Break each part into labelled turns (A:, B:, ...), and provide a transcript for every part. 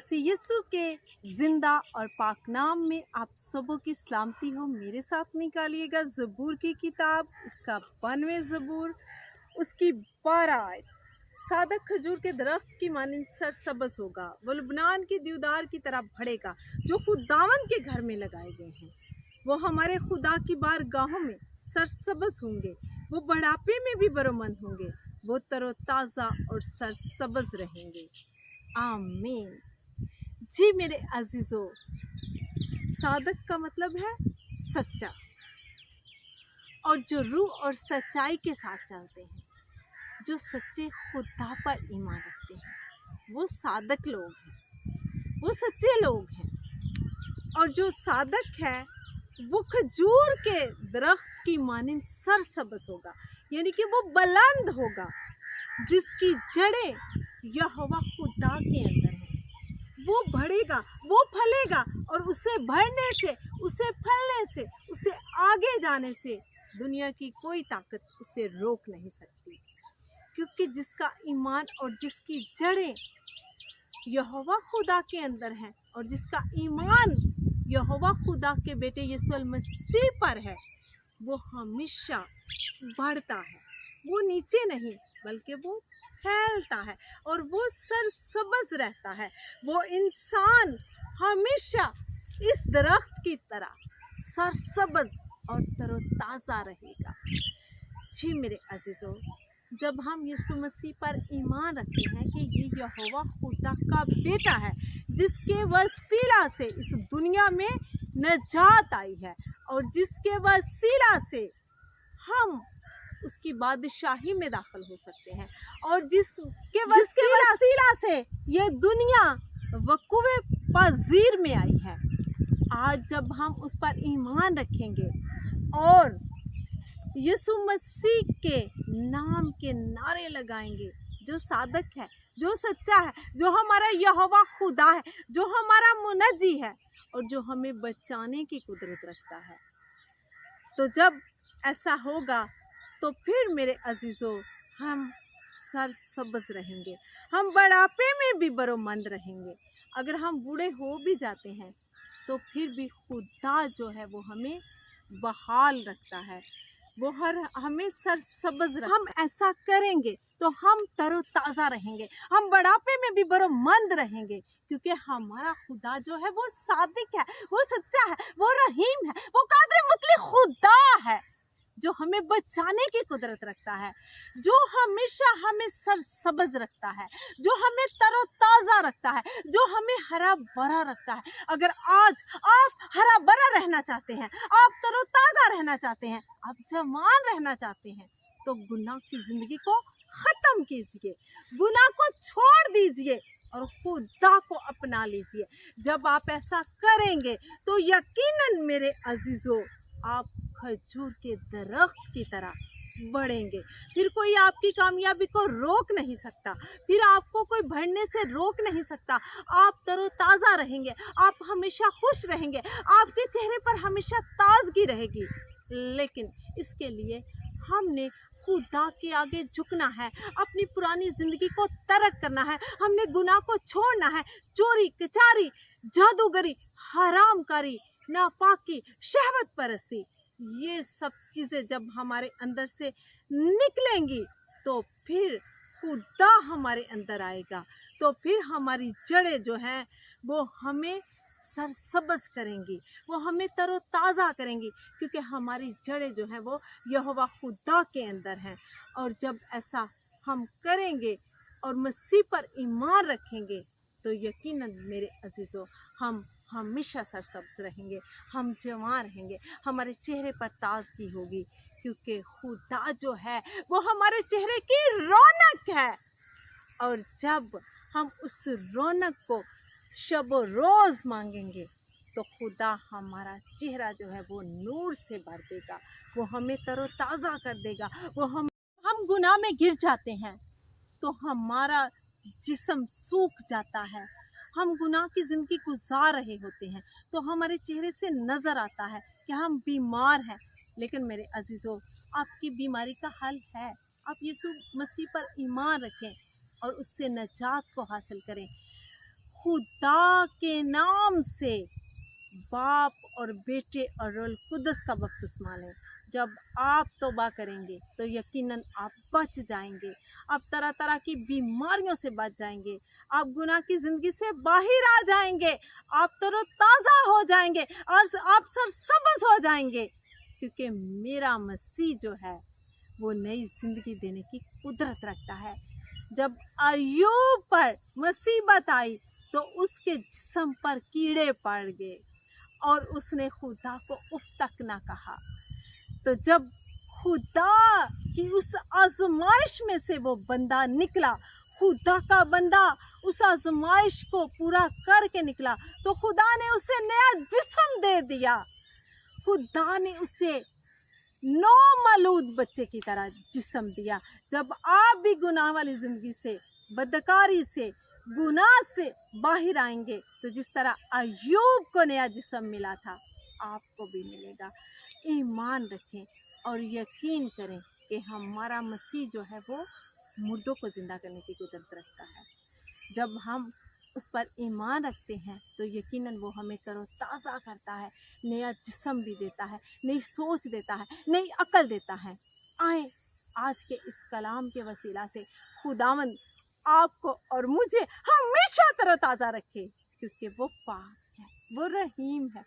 A: मसीह यीशु के जिंदा और पाक नाम में आप सबों की सलामती हो। मेरे साथ निकालिएगा ज़बूर की किताब, उसका 92 ज़बूर, उसकी 12 आयत। सादक खजूर के दरख्त की मानिंद सरसब्ज़ होगा, वो लबनान के देवदार की तरह बढ़ेगा, जो खुदावन के घर में लगाए गए हैं। वो हमारे खुदा की बारगाहों में सरसब्ज़ होंगे, वो बढ़ापे में भी बरोमंद होंगे, वो तरोताज़ा और सरसब्ज़ रहेंगे। आमीन। जी मेरे अजीज़ों, सादक का मतलब है सच्चा, और जो रूह और सच्चाई के साथ चलते हैं, जो सच्चे खुदा पर ईमान रखते हैं, वो सादक लोग हैं, वो सच्चे लोग हैं। और जो सादक है वो खजूर के दरख्त की मानिंद सरसब्ज़ होगा, यानी कि वो बुलंद होगा, जिसकी जड़ें यहोवा खुदा के अंदर हैं। वो बढ़ेगा, वो फलेगा, और उसे बढ़ने से, उसे फलने से, उसे आगे जाने से दुनिया की कोई ताकत उसे रोक नहीं सकती, क्योंकि जिसका ईमान और जिसकी जड़ें यहोवा खुदा के अंदर हैं, और जिसका ईमान यहोवा खुदा के बेटे यीशु मसीह पर है, वो हमेशा बढ़ता है। वो नीचे नहीं, बल्कि वो फैलता है, और वो सरसब्ज़ रहता है। वो इंसान हमेशा इस दरख्त की तरह सरसब्ज़ और तरोताज़ा रहेगा। जी मेरे अजीज़ों, जब हम यीशु मसीह पर ईमान रखते हैं कि ये यहोवा खुदा का बेटा है, जिसके वसीला से इस दुनिया में नजात आई है, और जिसके वसीला से हम उसकी बादशाही में दाखिल हो सकते हैं, और जिसके वसीला से ये दुनिया वक़्वे पज़ीर में आई है। आज जब हम उस पर ईमान रखेंगे और यीशु मसीह के नाम के नारे लगाएंगे, जो सादक है, जो सच्चा है, जो हमारा यहोवा खुदा है, जो हमारा मुनज्जी है, और जो हमें बचाने की कुदरत रखता है, तो जब ऐसा होगा तो फिर मेरे अजीज़ों, हम सरसब्ज़ रहेंगे, हम बढ़ापे में भी बरोमंद रहेंगे। अगर हम बूढ़े हो भी जाते हैं तो फिर भी खुदा जो है वो हमें बहाल रखता है, वो हमें सरसब्ज़ रखता है। हम ऐसा करेंगे तो हम तरोताज़ा रहेंगे, हम बढ़ापे में भी बरोमंद रहेंगे, क्योंकि हमारा खुदा जो है वो सादिक है, वो सच्चा है, वो रहीम है, वो कादिर मुतलक खुदा है, जो हमें बचाने की कुदरत रखता है, जो हमेशा हमें सरसब्ज़ रखता है, जो हमें तरोताज़ा रखता है, जो हमें हरा भरा रखता है। अगर आज आप हरा भरा रहना चाहते हैं, आप तरोताज़ा रहना चाहते हैं, आप जवान रहना चाहते हैं, तो गुनाह की ज़िंदगी को ख़त्म कीजिए, गुनाह को छोड़ दीजिए और खुदा को अपना लीजिए। जब आप ऐसा करेंगे तो यकीनन मेरे अजीज़ों, आप खजूर के दरख्त की तरह बढ़ेंगे। फिर कोई आपकी कामयाबी को रोक नहीं सकता, फिर आपको कोई बढ़ने से रोक नहीं सकता। आप तरोताज़ा रहेंगे, आप हमेशा खुश रहेंगे, आपके चेहरे पर हमेशा ताजगी रहेगी। लेकिन इसके लिए हमने खुदा के आगे झुकना है, अपनी पुरानी ज़िंदगी को तर्क करना है, हमने गुनाह को छोड़ना है। चोरी, कचारी, जादूगरी, हरामकारी, नापाकी, शहवत परस्ती, ये सब चीज़ें जब हमारे अंदर से निकलेंगी तो फिर खुदा हमारे अंदर आएगा, तो फिर हमारी जड़ें जो हैं वो हमें सरसब्ज़ करेंगी, वो हमें तरोताज़ा करेंगी, क्योंकि हमारी जड़ें जो हैं वो यहोवा खुदा के अंदर हैं। और जब ऐसा हम करेंगे और मसीह पर ईमान रखेंगे तो यकीनन मेरे अजीज़ों, हम हमेशा सरसब्ज़ रहेंगे, हम जवान रहेंगे, हमारे चेहरे पर ताजगी होगी, क्योंकि खुदा जो है वो हमारे चेहरे की रौनक है। और जब हम उस रौनक को शब रोज़ मांगेंगे तो खुदा हमारा चेहरा जो है वो नूर से भर देगा, वो हमें तरोताज़ा कर देगा। वो हम गुनाह में गिर जाते हैं तो हमारा जिस्म सूख जाता है, हम गुनाह की ज़िंदगी गुजार रहे होते हैं तो हमारे चेहरे से नज़र आता है कि हम बीमार हैं। लेकिन मेरे अजीज़ों, आपकी बीमारी का हल है, आप यीशु मसीह पर ईमान रखें और उससे नजात को हासिल करें। खुदा के नाम से बाप और बेटे और रूह कुद्दस का बपतिस्मा लें। जब आप तौबा करेंगे तो यकीनन आप बच जाएंगे, आप तरह तरह की बीमारियों से बच जाएंगे, आप गुनाह की ज़िंदगी से बाहर आ जाएंगे, आप तरोताज़ा हो जाएंगे और आप सरसब्ज़ हो जाएंगे, क्योंकि मेरा मसीह जो है वो नई ज़िंदगी देने की कुदरत रखता है। जब अय्यूब पर मुसीबत आई तो उसके जिस्म पर कीड़े पड़ गए और उसने खुदा को उफ तक ना कहा। तो जब खुदा की उस आजमाइश में से वो बंदा निकला, खुदा का बंदा उस आजमाइश को पूरा करके निकला, तो खुदा ने उसे नया जिस्म दे दिया। खुदा ने उसे नौमौलूद बच्चे की तरह जिस्म दिया। जब आप भी गुनाह वाली ज़िंदगी से, बदकारी से, गुनाह से बाहर आएंगे तो जिस तरह अय्यूब को नया जिस्म मिला था आपको भी मिलेगा। ईमान रखें और यकीन करें कि हमारा मसीह जो है वो मुर्दों को ज़िंदा करने की कुदरत रखता है। जब हम उस पर ईमान रखते हैं तो यकीनन वो हमें तरोताज़ा करता है, नया जिस्म भी देता है, नई सोच देता है, नई अक्ल देता है। आए आज के इस कलाम के वसीला से खुदावंद आपको और मुझे हमेशा तरोताज़ा रखे, क्योंकि वो पाक है, वो रहीम है,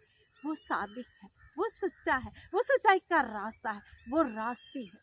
A: वो सादिक है, वो सच्चा है, वो सच्चाई का रास्ता है, वो रास्ते है।